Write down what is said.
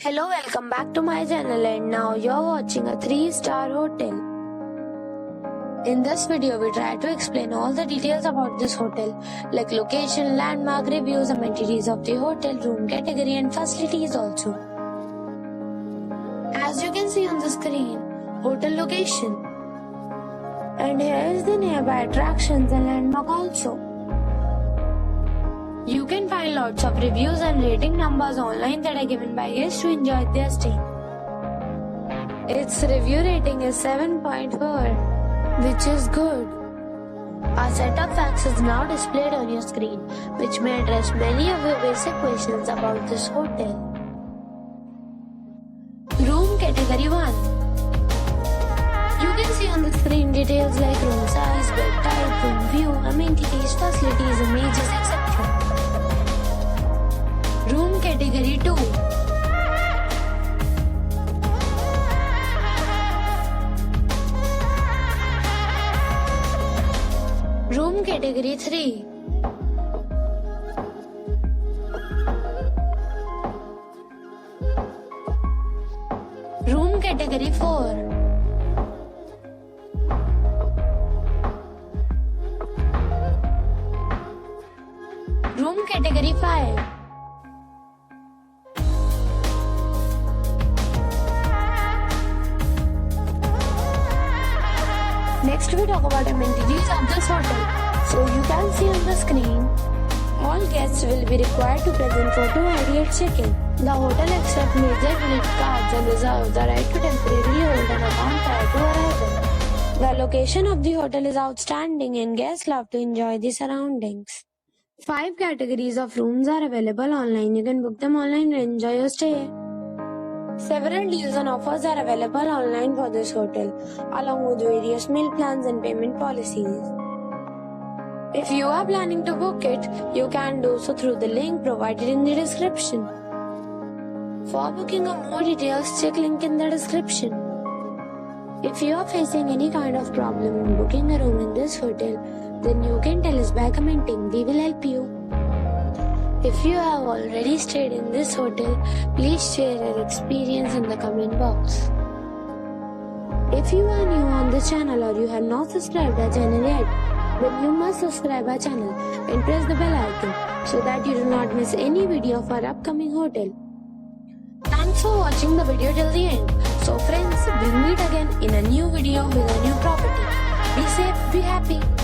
Hello, welcome back to my channel, and now you're watching a 3-star hotel. In this video, we try to explain all the details about this hotel, like location, landmark, reviews, amenities of the hotel, room category and facilities also. As you can see on the screen, hotel location. And here is the nearby attractions and landmark also. You can find lots of reviews and rating numbers online that are given by guests to enjoy their stay. Its review rating is 7.4, which is good. A set of facts is now displayed on your screen, which may address many of your basic questions about this hotel. Room category 1. You can see on the screen details like room size, bed type, room view, amenities, facilities, images, etc. Room category 2. Room category 3. Room category 4. Room category 5. Next we talk about amenities of this hotel. So you can see on the screen, all guests will be required to present photo ID at check-in. The hotel accepts major credit cards and reserves the right to temporarily hold an account prior to arrival. The location of the hotel is outstanding and guests love to enjoy the surroundings. 5 categories of rooms are available online. You can book them online and enjoy your stay. Several deals and offers are available online for this hotel, along with various meal plans and payment policies. If you are planning to book it, you can do so through the link provided in the description. For booking or more details, check link in the description. If you are facing any kind of problem in booking a room in this hotel, then you can tell us by commenting. We will help you. If you have already stayed in this hotel, please share your experience in the comment box. If you are new on this channel or you have not subscribed our channel yet, then you must subscribe our channel and press the bell icon so that you do not miss any video of our upcoming hotel. Thanks for watching the video till the end. So friends, we'll meet again in a new video with a new property. Be safe, be happy.